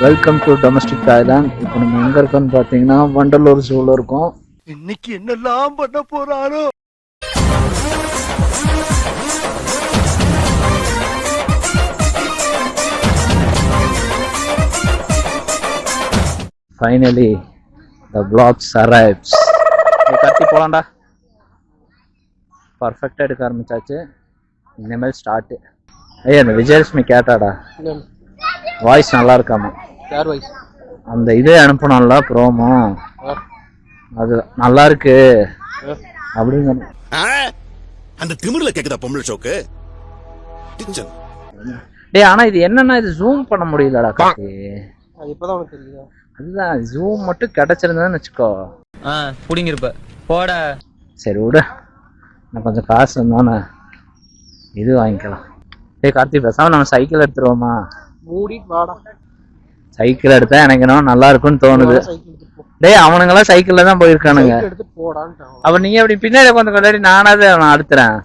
Welcome to domestic Thailand. இப்போ நம்ம எங்க இருக்கோம்னு பார்த்தீங்கன்னா வண்டலூர் ஜூல இருக்கோம். இன்னைக்கு என்னெல்லாம் பண்ண போறாரோ. Finally the vlogs arrives. கத்தி போலாம்டா. பர்ஃபெக்டாக எடுக்க ஆரம்பிச்சாச்சு. இனிமேல் ஸ்டார்ட். ஐயா அந்த விஜயலட்சுமி கேட்டாடா, வாய்ஸ் நல்லா இருக்காமா? யார் வாய்ஸ்? அந்த இதே அனுப்பணும்ல ப்ரோமோ, அது நல்லா இருக்கு அப்படிங்க. அந்த திமிர்ல கேக்குதா பொம்பளை ஷோக்கு? டேய் ஆனா இது என்னன்னா இது ஜூம் பண்ண முடியலடா காக்கி. அது இப்பதான் உனக்கு தெரியுதா? அதுதான் ஜூம் மட்டும் கிடைச்சிருந்ததுன்னு வச்சுக்கோ. புடிங்கிருப்ப போட. சரி விடு, நான் கொஞ்சம் காசு இருந்தானே இது வாங்கிக்கலாம். டேய் கார்த்தி பேசாம நம்ம சைக்கிள் எடுத்துருவோமா? மூடி வாடா. சைக்கிள் எடுத்தா எனக்கு என்ன நல்லா இருக்கும்னு தோணுது. டேய் அவனுங்கெல்லாம் சைக்கிள்ல தான் போயிருக்கானுங்க. அப்ப நீங்க அப்படி பின்னாடி கொஞ்சம் கொண்டாடி நானாவது அவனை அடுத்துறேன்.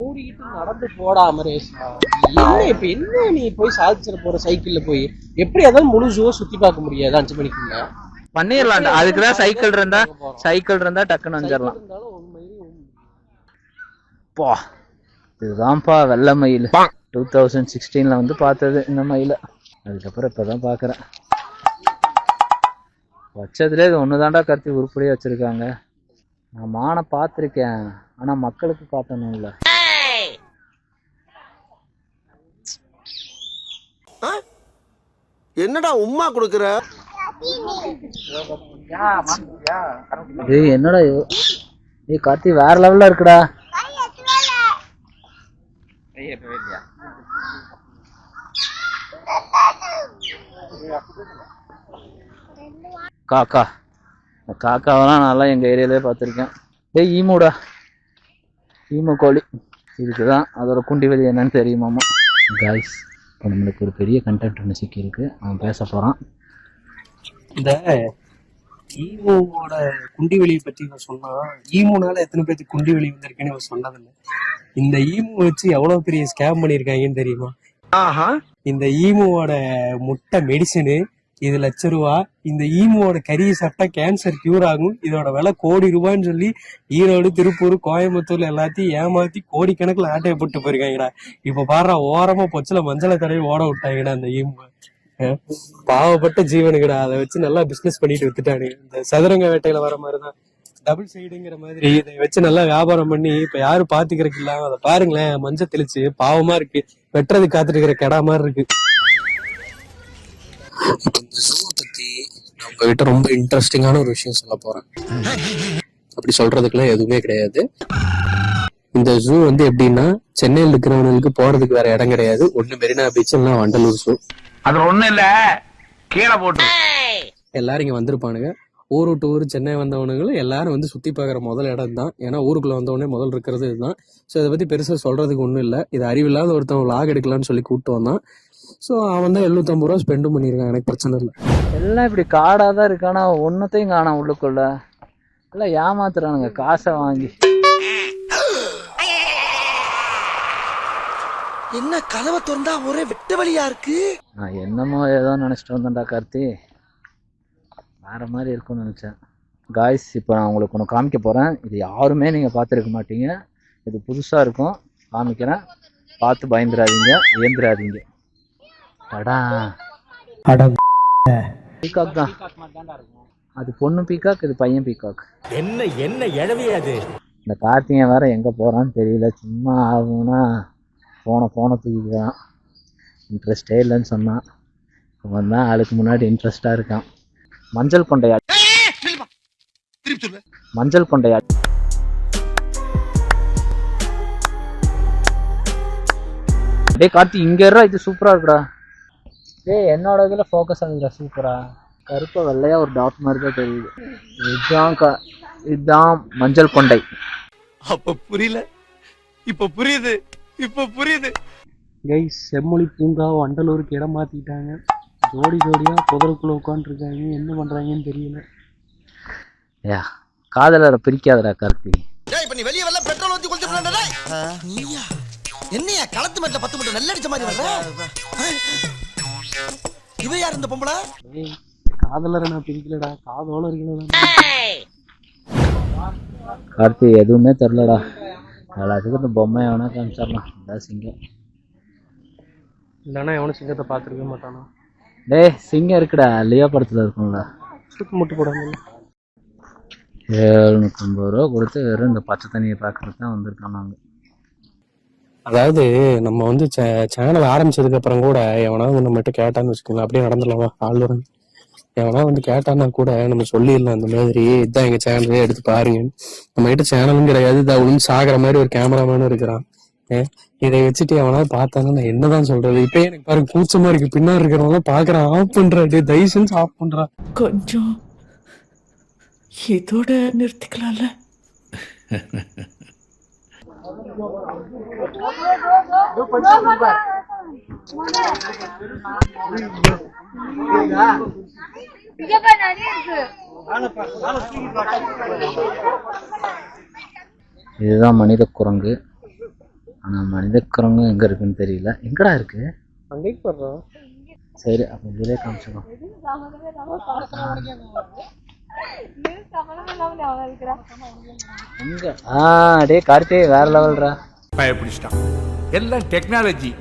மூடிக்கிட்டு நடந்து போடா மரேஷா. என்ன இப்ப என்ன நீ போய் சாதிச்சிட போற சைக்கிள்ல போய்? எப்படி அதான் முழு ஜூவ சுத்தி பார்க்க முடியாது 5 மணிக்குள்ள? பண்ணிடலாம்டா. அதுக்குதான் சைக்கிள் இருந்தா டக்குன்னு வந்துடலாம். பா இதுதான்ப்பா வெள்ளை மயில். 2016 வந்து பார்த்தது இந்த மயில. அதுக்கப்புறம் இப்பதான் பாக்குறேன். வச்சதுல இது ஒண்ணுதான்டா கருத்தி உருப்படியா வச்சிருக்காங்க. நான் மானை பார்த்திருக்கேன், ஆனா மக்களுக்கு காட்டணும்ல. என்னடா உம்மா கொடுக்குற? ஏய் என்னடா ஏய் கார்த்தி வேற லெவல்ல இருக்குடா. காக்கா காக்காவெல்லாம் நல்லா எங்க ஏரியாலே பார்த்துருக்கேன். டேய் ஈமுடா, ஈமு கோழி இதுக்குதான். அதோட குண்டி வெளி என்னன்னு தெரியுமாமா காய்ஸ். இப்போ நம்மளுக்கு ஒரு பெரிய கண்டென்ட் ஒன்று சிக்கி இருக்கு, அவன் பேச போறான். இந்த ஈமோட குண்டி வெளியை பத்தி இவன் சொன்னா, ஈமோனால எத்தனை பேருக்கு குண்டி வெளி வந்திருக்குன்னு இவன் சொன்னதில்லை. இந்த ஈமோ வச்சு எவ்வளவு பெரிய ஸ்கேம் பண்ணிருக்காங்கன்னு தெரியுமா? இந்த ஈமோட முட்டை மெடிசனு இது ₹1,00,000. இந்த ஈமோட கறியை சாப்பிட்டா கேன்சர் கியூர் ஆகும். இதோட விலை கோடி ரூபான்னு சொல்லி ஈரோடு, திருப்பூர், கோயம்புத்தூர்ல எல்லாத்தையும் ஏமாத்தி கோடிக்கணக்கில் ஆட்டையை போட்டு போயிருக்காங்கடா. இப்ப பாரு ஓரமா பொச்சல மஞ்சளை தடவை ஓட விட்டாங்கடா அந்த ஈமோ. பாவப்பட்ட ஜீவனுக்குடா. அதை வச்சு நல்லா பிசினஸ் பண்ணிட்டு வித்துட்டானு. இந்த சதுரங்க வேட்டையில வர மாதிரிதான் டபுள் சைடுங்கிற மாதிரி இதை வச்சு நல்லா வியாபாரம் பண்ணி இப்ப யாரும் பாத்துக்கிறதுக்கு இல்லாம அதை பாருங்களேன் மஞ்சள் தெளிச்சு பாவமா இருக்கு. வெட்டுறது காத்துட்டு இருக்கிற கடா மாதிரி இருக்கு. இந்த ஜூவை பத்தி நான் உங்ககிட்ட ரொம்ப இன்ட்ரெஸ்டிங்கான ஒரு விஷயம் சொல்ல போறேன். அப்படி சொல்றதுக்குலாம் எதுவுமே கிடையாது. இந்த ஜூ வந்து எப்படின்னா, சென்னையில் இருக்கிறவங்களுக்கு போறதுக்கு வேற இடம் கிடையாது. ஒண்ணு மெரினா பீச், இல்லைன்னா வண்டலூர் ஜூ. அது ஒண்ணு இல்ல, கீழே போட்டு எல்லாரும் இங்க வந்திருப்பானுங்க. ஊர் விட்டு ஊர் சென்னை வந்தவனுங்களும் எல்லாரும் வந்து சுத்தி பாக்குற முதல் இடம் தான். ஏன்னா ஊருக்குள்ள வந்தவொடனே முதல் இருக்கிறது இதுதான். ஸோ இதை பத்தி பெருசா சொல்றதுக்கு ஒண்ணும் இல்லை. இது அறிவில்லாத ஒருத்தன் வ்ளாக் எடுக்கலாம்னு சொல்லி கூப்பிட்டு வந்தான். ஸோ அவன் தான் 750 ரூபா ஸ்பெண்டும் பண்ணியிருக்கான். எனக்கு பிரச்சனை இல்லை. எல்லாம் இப்படி காடாதான் இருக்கானா, ஒன்னத்தையும் காணாம் உள்ளுக்குள்ள. எல்லாம் ஏமாத்துறானுங்க காசை வாங்கி. என்ன கதவை திறந்தா ஒரே வெட்ட வழியா இருக்கு. நான் என்னமோ ஏதோ நினைச்சிட்டு வந்தேன்டா கார்த்தி, வேற மாதிரி இருக்கும்னு நினைச்சேன். காய்ஸ் இப்போ நான் உங்களுக்கு ஒன்று காமிக்க போறேன். இது யாருமே நீங்க பார்த்துருக்க மாட்டீங்க. இது புதுசா இருக்கும், காமிக்கிறேன். பார்த்து பயந்துடாதீங்க, ஏந்திராதீங்க. பீகாக் தான். அது பொண்ணு பீகாக், இது பையன் பீகாக். என்ன என்ன எழவியாது. இந்த கார்த்திகை வேற எங்க போறான்னு தெரியல. சும்மா ஆகும்னா போனை தூக்கிக்கலாம். இன்ட்ரெஸ்டே இல்லைன்னு சொன்னான். அவன் தான் ஆளுக்கு முன்னாடி இன்ட்ரெஸ்டா இருக்கான். மஞ்சள் கொண்டையா டே கார்த்தி இங்க இது சூப்பரா இருக்குடா. டேய் என்னோட இதுல ஃபோக்கஸ் ஆகுதுடா சூப்பரா. கருப்பா வெள்ளையா ஒரு டாட் மாதிரி தான் தெரியுது. இதுதான் மஞ்சள் கொண்டை. அப்ப புரியல, இப்ப புரியுது. கைஸ் செம்மொழி பூங்கா வண்டலூருக்கு இடம் மாத்திட்டாங்க. ஜோடியா புதருக்குள்ள உட்காந்துருக்காங்க. என்ன பண்றாங்கன்னு தெரியல. யா காதலரை பிரிக்காதடா கார்த்தி. இப்ப நீ வெளிய வரல, பெட்ரோல் ஊத்தி குளிச்சு நீயா என்னையா களத்து மேட்ல 10 மட்டும் நல்ல அடிச்ச மாதிரி வர. இவ யார் இந்த பொம்பளை? ஏய் காதலரை நான் பிரிக்கலடா, காதோல இருக்கணும். கார்த்தி எதுவுமே தெரிலடா. எல்லாத்துக்கும் இந்த பொம்மையை வேணா காமிச்சிடலாம். இந்த சிங்கம் இல்லைன்னா எவனும் சிங்கத்தை பார்த்துருக்க மாட்டானா? டேய் சிங்கம் இருக்குடா, லியோ படத்தில் இருக்கும்ல. சுட்டு முட்டு போடாமல் 750 ரூபா கொடுத்து வெறும் இந்த பச்சை தண்ணியை பார்க்கறது தான் வந்திருக்கோம் நாங்கள். அதாவது நம்ம வந்து சேனல் ஆரம்பிச்சதுக்கு அப்புறம் கூட எவனாவது நம்மகிட்ட கேட்டான்னு வச்சுக்கோங்களேன், அப்படியே நடந்துடலாமா ஆளுடன். எவனா வந்து கேட்டான்னா கூட நம்ம சொல்லிடலாம், இந்த மாதிரி இதுதான் எங்க சேனலே எடுத்து பாருங்க. நம்ம கிட்ட சேனலும் கிடையாது, இதை ஒழுங்கு சாகிற மாதிரி ஒரு கேமராமேனும் இருக்கிறான். இதை வச்சுட்டு எவனாவது பார்த்தானா நான் என்னதான் சொல்றது? இப்ப எனக்கு பாருங்க கூச்சமா இருக்கு, பின்னாடி இருக்கிறவங்க பாக்குறான். ஆஃப் பண்றாரு, தயவு செஞ்சு ஆஃப் பண்றான். கொஞ்சம் இதோட நிறுத்திக்கலாம்ல. இதுதான் மனித குரங்கு. ஆனா மனித குரங்கு எங்க இருக்குன்னு தெரியல. எங்கடா இருக்கு? அங்கே போடுறோம். சரி அப்ப இதுலயே காமிச்சிடும். எங்க? டே கார்த்தி வேற லெவல்ரா. பயப்பிடிச்சிட்டான். எல்லாம் டெக்னாலஜி.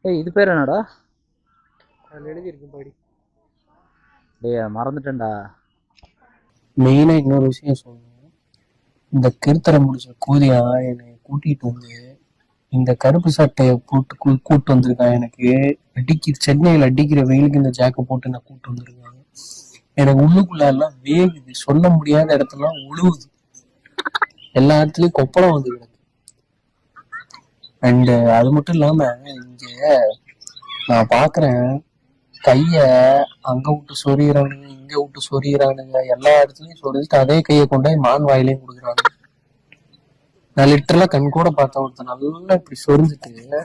ஏய் இது பேர் என்னடா? எழுதியிருக்கும் படி. டேய் மறந்துட்டேன்டா. மெயினா இன்னொரு விஷயம் சொல்லணும். இந்த கிருத்தரை முடிச்ச கூதியா என்னை கூட்டிட்டு வந்து இந்த கருப்பு சட்டையை போட்டு கூட்டு வந்திருக்கான். எனக்கு சென்னையில அடிக்கிற வெயிலுக்கு இந்த ஜாக்கை போட்டு நான் கூட்டு வந்திருக்காங்க. எனக்கு உள்ளுக்குள்ள எல்லாம் வேகுது, சொல்ல முடியாத இடத்துலாம் உழுவுது, எல்லா இடத்துலயும் கொப்பளம் வந்து கிடக்கு. அண்ட் அது மட்டும் இல்லாம இங்க நான் பாக்குறேன் கைய அங்க விட்டு சொறிகிறானுங்க, இங்க விட்டு சொறிகிறானுங்க, எல்லா இடத்துலயும் சொரிஞ்சுட்டு அதே கையை கொண்டாய் மான் வாயிலையும் கொடுக்குறாங்க. நான் லிட்டரலா கண் கூட பார்த்தேன், ஒருத்தன் நல்லா இப்படி சொரிஞ்சுட்டு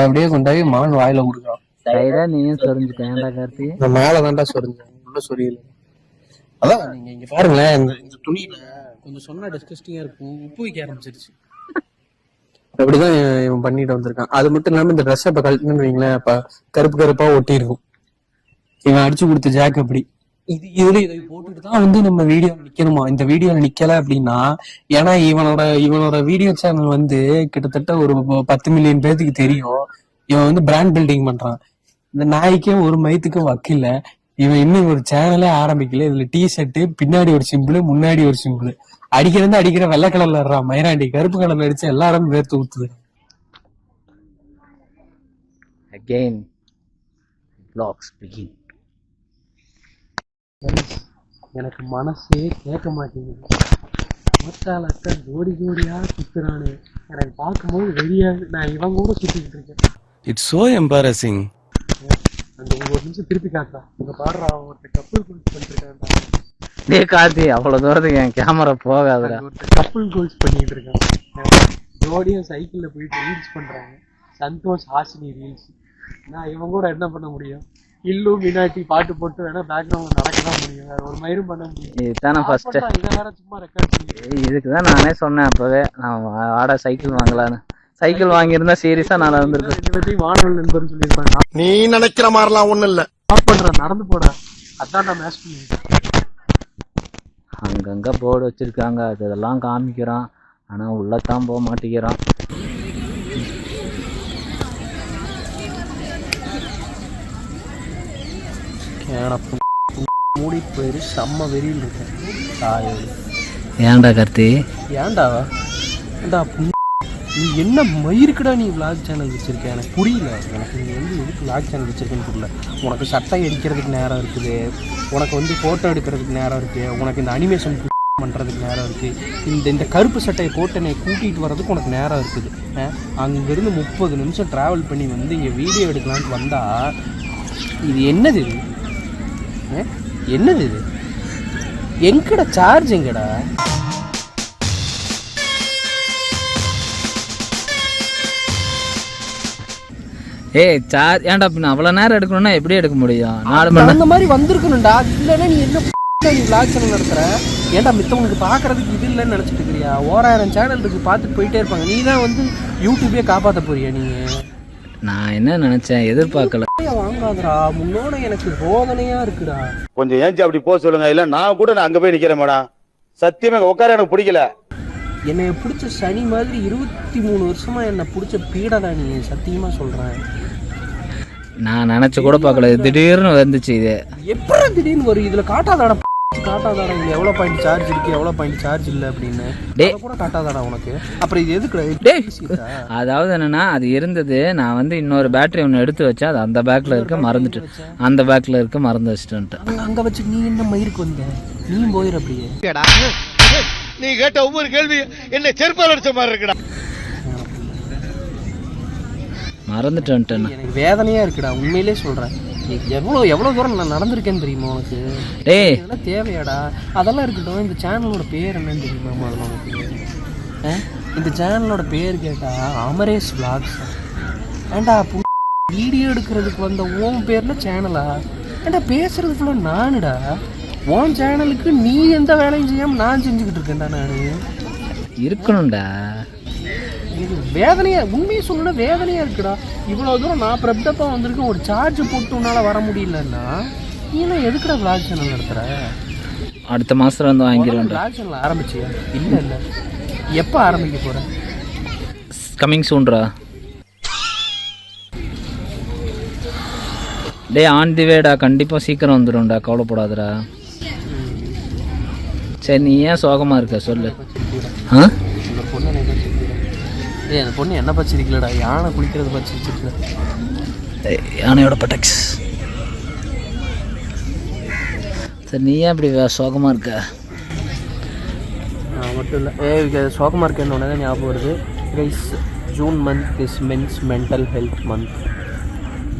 அப்படியே கொண்டாய் மான் வாயில கொடுக்குறான். நீயும் சொரிஞ்சுட்டேன்டா கார்த்தி. நான் மேலதான்டா சொரிஞ்சேன், உள்ள சொரியல. அதான் நீங்க இங்க பாருங்களேன், இந்த துணியில கொஞ்சம் சொன்னா டிஸ்கஸ்டிங்கா இருக்கும், உப்பு வைக்க ஆரம்பிச்சிருச்சு. அப்படிதான் இவன் பண்ணிட்டு வந்திருக்கான். அது மட்டும் இல்லாம இந்த ட்ரெஸ் இப்ப கழட்டுன்னு வைங்களேன், இப்ப கருப்பு கருப்பா ஒட்டி இருக்கும். இவன் அடிச்சு கொடுத்த ஜாக் அப்படி இதுல இதை போட்டுட்டு தான் வந்து நம்ம வீடியோ நிக்கணுமா? இந்த வீடியோல நிக்கல அப்படின்னா, ஏன்னா இவனோட வீடியோ சேனல் வந்து கிட்டத்தட்ட ஒரு 10 மில்லியன் பேருக்கு தெரியும். இவன் வந்து பிராண்ட் பில்டிங் பண்றான். இந்த நாய்க்கே ஒரு மயத்துக்கும் வக்கில்ல. இவன் இன்னும் ஒரு சேனலே ஆரம்பிக்கல. இதுல டி ஷர்ட் பின்னாடி ஒரு சிம்பிள், முன்னாடி ஒரு சிம்பிள், அடிக்கிற வெள்ளை கலர்ல இருறான் மயிராண்டி. கருப்பு கலர்ல அடிச்சு எல்லாரும் வேர்த்து ஊத்துது. Again, vlogs begin. எனக்கு மனசே கேட்க மாட்டேங்குது. மொத்தாலக்க ஜோடி ஜோடியா சுத்துறானு எனக்கு பார்க்கும்போது வெளியா நான் இவன் கூட சுத்திக்கிட்டு இருக்கேன். It's so embarrassing. அந்த ஒரு நிமிஷம் திருப்பி காட்டுறா, இங்க பாடுறா, ஒருத்தர் கப்பல் கோல்ஸ் பண்ணிருக்கான்டா. டே கார்த்தி அவ்வளவு தூரத்துக்கு என் கேமரா போகாதுடா. ஒருத்தர் கப்பல் கோல்ஸ் பண்ணிட்டு இருக்கான். ஜோடியா சைக்கிள்ல போயிட்டு ரீல்ஸ் பண்றாங்க. சந்தோஷ் ஹாசினி ரீல்ஸ். நான் இவன் கூட என்ன பண்ண முடியும்? இல்லு மினாட்டி பாட்டு போட்டு வேணா பேக்ரவுண்ட்ல நடக்கதான் முடியும், வேற ஒரு மயிரும் பண்ண முடியும். இதுதான் ஃபர்ஸ்ட். இதை வேற சும்மா ரெக்கார்ட் பண்ணி இதுக்குதான் நானே சொன்னேன் அப்பவே, நான் ஆடா சைக்கிள் வாங்கலான்னு. சைக்கிள் வாங்கியிருந்தா சீரியஸா நான் வந்திருக்கேன். ரெண்டு பேர்த்தையும் வானவல் நண்பர்னு சொல்லியிருப்பாங்க. நீ நினைக்கிற மாதிரிலாம் ஒண்ணும் இல்ல. ஆஃப் பண்றேன், நடந்து போட. அதான் நான் மேட்ச் பண்ணிருக்கேன். அங்கங்க போர்டு வச்சிருக்காங்க, அதெல்லாம் காமிக்கிறான், ஆனா உள்ளதான் போக மாட்டேங்கிறான். மூடி போயிரு, செம்ம வெறியில் இருக்கேன். ஏன்டா கார்த்தி? ஏன்டாவா? ஏண்டா நீ என்ன மயிருக்குடா நீ விளாக் சேனல் வச்சிருக்க? எனக்கு புரியல. எனக்கு நீ வந்து எதுக்கு விளாக் சேனல் வச்சிருக்கேன்னு புரியல. உனக்கு சட்டை அடிக்கிறதுக்கு நேரம் இருக்குது, உனக்கு வந்து ஃபோட்டோ எடுக்கிறதுக்கு நேரம் இருக்குது, உனக்கு இந்த அனிமேஷன் பண்ணுறதுக்கு நேரம் இருக்குது, இந்த கருப்பு சட்டையை போட்டு என்னை கூட்டிகிட்டு வர்றதுக்கு உனக்கு நேரம் இருக்குது. அங்கேருந்து 30 நிமிஷம் ட்ராவல் பண்ணி வந்து இங்கே வீடியோ எடுக்கலான்ட்டு வந்தால் இது என்னது? இது என்னது? இது எங்கடா சார்ஜ்? எங்கடா ஏய் சார்ஜ் ஏன்டா பின்ன அவ்வளோ நேரம் எடுக்கணும்னா எப்படி எடுக்க முடியும்? 4 மணி அந்த மாதிரி வந்திருக்கணும்டா. அது இல்லைன்னா நீ என்ன நீ vlog சேனல் நடத்துற? ஏன்டா மித்தவனுக்கு பார்க்கறதுக்கு இது இல்லைன்னு நினச்சிட்டு இருக்கிறியா? 1000 சேனல் இருக்கு, பார்த்துட்டு போயிட்டே இருப்பாங்க. நீ தான் வந்து யூடியூபே காப்பாற்ற போறியா நீ? நான் என்ன நினச்சேன், எதிர்பார்க்கல. வாங்காதடா, முன்னோட எனக்கு ரோதனையா இருக்குடா. கொஞ்சம் ஏஞ்சி அப்படி போக சொல்லுங்க, இல்ல நான் கூட அங்க போய் நிக்கிறேன் மேடம். சத்தியமா உட்கார எனக்கு பிடிக்கல. என்னை பிடிச்ச சனி மாதிரி 23 வருஷமா என்னை பிடிச்ச பீடடா நீ. சத்தியமா சொல்றேன். நான் நினச்சி கூட பார்க்கல, திடீர்னு வந்துச்சு இது. எப்படி திடீர்னு வரும்? இதுல காட்டாதாடா இது எவ்வளோ பாயிண்ட் சார்ஜ் இருக்கு, எவ்வளோ பாயிண்ட் சார்ஜ் இல்லை அப்படின்னு கூட காட்டாதாடா உனக்கு. அப்புறம் இது எதுக்கு? அதாவது என்னன்னா, அது இருந்தது, நான் வந்து இன்னொரு பேட்டரி ஒன்று எடுத்து வச்சா அது அந்த பேக்கில் இருக்க மறந்துட்டு, அந்த பேக்கில் இருக்க மறந்து வச்சுட்டு அங்கே வச்சு நீ என்ன மயிருக்கு வந்த? நீயும் போயிரு அப்படியே. நீ கேட்ட ஒவ்வொரு கேள்வி என்ன செருப்பால் அடிச்ச மாதிரி இருக்குடா. மறந்துட்டேன். எனக்கு வேதனையா இருக்குடா, உண்மையிலே சொல்றேன். எவ்வளோ தூரம் நான் நடந்திருக்கேன்னு தெரியுமா உனக்கு? டேய் இதெல்லாம் தேவையாடா? அதெல்லாம் இருக்கட்டும். இந்த சேனலோட பேர் என்னன்னு தெரியுமா முதல்ல உனக்கு? இந்த சேனலோட பேர் கேட்டா அமரேஷ் vlogs. ஏண்டா வீடியோ எடுக்கிறதுக்கு வந்த உன் பேர்ல சேனலா? ஏண்டா பேசுறது ஃபுல்லாக நானுடா. உன் சேனலுக்கு நீ எந்த வேலையும் செய்யாமல் நான் செஞ்சுக்கிட்டு இருக்கேன்டா நான். இருக்கணும்டா. இது வேதனையா, உண்மையை சொல்லணும்னா வேதனையா இருக்குடா. இவ்வளோ தூரம் நான் ப்ரெப்டப்பாக வந்திருக்கேன், ஒரு சார்ஜ் போட்டு உன்னால வர முடியலன்னா நீ எல்லாம் எதுக்குடா vlog சேனல் நடத்துற? அடுத்த மாதம் வந்து வாங்கிடுவேன். vlog சேனல் ஆரம்பிச்சியா? இல்லை எப்போ ஆரம்பிக்க போற? கம்மிங் சூன்ரா. டே ஆன் தி வேடா, கண்டிப்பாக சீக்கிரம் வந்துடும்டா, கவலைப்படாதடா. சரி நீ ஏன் சோகமாக இருக்க சொல்லு. ஆ அந்த பொண்ணு என்ன பச்சிருக்கா? அந்த பொண்ணு என்ன பச்சிருக்கலடா, யானை குளிக்கிறது பச்சிருக்கல. யானையோட பட்டக்ஸ். சரி நீ ஏன் இப்படி சோகமாக இருக்க? மட்டும் இல்லை சோகமாக இருக்கேன்னு உடனே தான் ஞாபகம் வருது. Guys, June month is men's mental health month.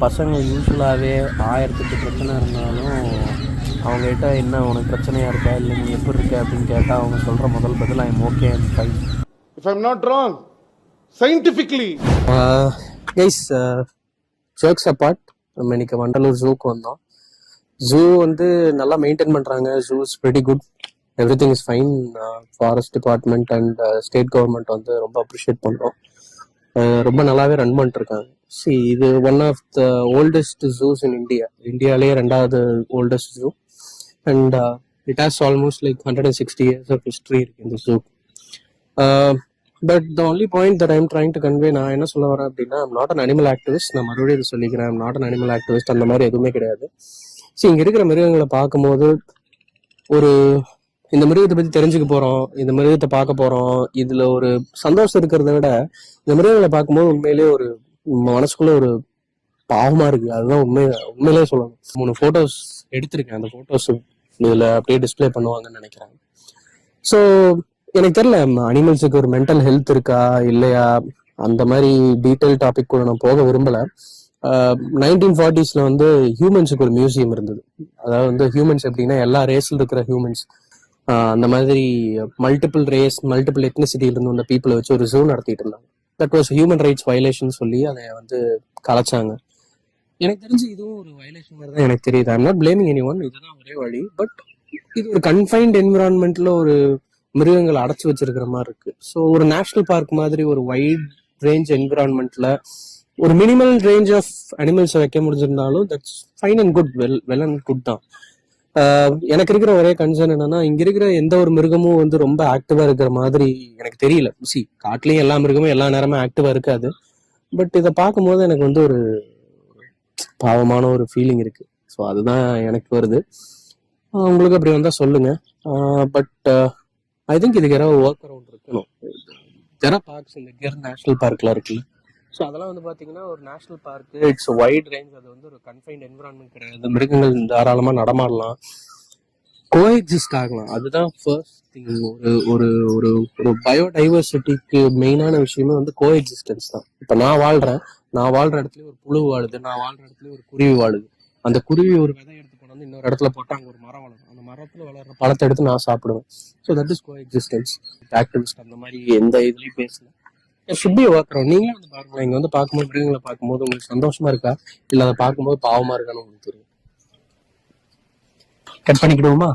பசங்க யூஸ்வலாகவே 1008 பிரச்சனை இருந்தாலும் அவங்ககிட்ட என்ன உனக்கு பிரச்சனையாக இருக்கா, இல்லை நீ எப்படி இருக்க அப்படின்னு கேட்டால் அவங்க சொல்கிற முதல் பதில் I am okay and fine. If I'm not wrong, scientifically. Guys, jokes apart, நம்ம இன்னைக்கு வண்டலூர் ஜூக்கு வந்தோம். ஜூ வந்து நல்லா மெயின்டைன் பண்ணுறாங்க. Zoo is very good, everything is fine. Forest department and state government வந்து ரொம்ப அப்ரிஷியேட் பண்ணுறோம். ரொம்ப நல்லாவே ரன் பண்ணிட்டுருக்காங்க. இது one of the oldest zoos in இந்தியாலேயே 2வது oldest zoo. And it has almost like 160 years of history இருக்கு இந்த ஜூ. But the only point that I'm trying to convey, நான் என்ன சொல்ல வரேன் அப்படின்னா, I'm not an animal activist. நான் மறுபடியும் இது சொல்லிக்கிறேன், I'm not an animal activist. அந்த மாதிரி எதுவுமே கிடையாது. இங்கே இருக்கிற மிருகங்களை பார்க்கும்போது இந்த மிருகத்தை பற்றி தெரிஞ்சுக்க போகிறோம், இந்த மிருகத்தை பார்க்க போகிறோம், இதில் ஒரு சந்தோஷம் இருக்கிறத விட இந்த மிருகங்களை பார்க்கும்போது உண்மையிலேயே ஒரு மனசுக்குள்ள ஒரு பாவமாக இருக்குது. அதுதான் உண்மையிலேயே சொல்லணும். 3 ஃபோட்டோஸ் எடுத்திருக்கேன். அந்த ஃபோட்டோஸ் இதில் அப்படியே டிஸ்பிளே பண்ணுவாங்கன்னு நினைக்கிறாங்க. ஸோ எனக்கு தெரியல அனிமல்ஸுக்கு ஒரு மென்டல் ஹெல்த் இருக்கா இல்லையா, அந்த மாதிரி டீட்டெயில் டாபிக் கூட நான் போக விரும்பலை. 1940s வந்து ஹியூமன்ஸுக்கு ஒரு மியூசியம் இருந்தது. அதாவது வந்து ஹியூமன்ஸ் எப்படின்னா எல்லா ரேஸில் இருக்கிற ஹியூமன்ஸ், அந்த மாதிரி மல்டிபிள் ரேஸ் மல்டிபிள் எத்னிசிட்டியிலிருந்து வந்த பீப்புளை வச்சு ஒரு ஜூ நடத்திட்டு இருந்தாங்க. That was human rights violation சொல்லி அதை வந்து கலைச்சாங்க. எனக்கு தெரிஞ்சு இதுவும் ஒரு வயலேஷன் மாதிரி தான் எனக்கு தெரியுது. I'm not blaming any one, இதுதான் ஒரே வழி. பட் இது ஒரு கன்ஃபைன்ட் என்விரான்மெண்ட்ல ஒரு மிருகங்களை அடைச்சி வச்சிருக்கிற மாதிரி இருக்கு. ஸோ ஒரு நேஷனல் பார்க் மாதிரி ஒரு வைட் ரேஞ்ச் என்விரான்மெண்ட்ல ஒரு மினிமல் ரேஞ்ச் ஆஃப் அனிமல்ஸை வைக்க முடிஞ்சிருந்தாலும் that's fine and good, well and good தான். எனக்கு இருக்கிற ஒரே கன்சர்ன் என்னன்னா, இங்க இருக்கிற எந்த ஒரு மிருகமும் வந்து ரொம்ப ஆக்டிவா இருக்கிற மாதிரி எனக்கு தெரியல. காட்டுலயும் எல்லா மிருகமும் எல்லா நேரமும் ஆக்டிவா இருக்காது. பட் இதை பார்க்கும்போது எனக்கு வந்து ஒரு பாவமான ஒரு ஃபீலிங் இருக்கு. ஸோ அதுதான் எனக்கு வருது. உங்களுக்கு அப்படி வந்தா சொல்லுங்க. பட் ஐ திங்க் இதுக்கு யாராவது ஒர்க் அரவுண்ட் இருக்கணும். தெர பார்க்ஸ் இந்த கிர் நேஷனல் பார்க்லாம் இருக்குல்ல, ஸோ அதெல்லாம் வந்து பார்த்தீங்கன்னா ஒரு national park, it's wide range. அது வந்து ஒரு கன்ஃபைன்ட் என்விரான்மெண்ட் கிடையாது. மிருகங்கள் தாராளமாக நடமாடலாம், கோஎக்ஸிஸ்ட் ஆகலாம். அதுதான் ஃபர்ஸ்ட் திங். ஒரு ஒரு ஒரு பயோடைவர்சிட்டிக்கு மெயினான விஷயமே வந்து கோஎக்ஸிஸ்டன்ஸ் தான். இப்போ நான் வாழ்ற இடத்துலயே ஒரு புழு வாழுது, நான் வாழ்ற இடத்துலயே ஒரு குருவி வாழுது. அந்த குருவி ஒரு விதை எடுத்து கொண்டு வந்து இன்னொரு இடத்துல போட்டு அங்கே ஒரு மரம் வளரும். அந்த மரத்துல வளர்ற பழத்தை எடுத்து நான் சாப்பிடுவேன். So that is coexistence. Activist அந்த மாதிரி எந்த இதுலையும் பேசல. சுப்பியை பாக்குறோம், நீங்களும் வந்து பாருங்களேன். இங்க வந்து பார்க்கும்போது பிள்ளைங்களை பார்க்கும்போது உங்களுக்கு சந்தோஷமா இருக்கா, இல்ல அதை பார்க்கும்போது பாவமா இருக்கான்னு உங்களுக்கு தெரியும். கட் பண்ணிக்கிடுவோமா?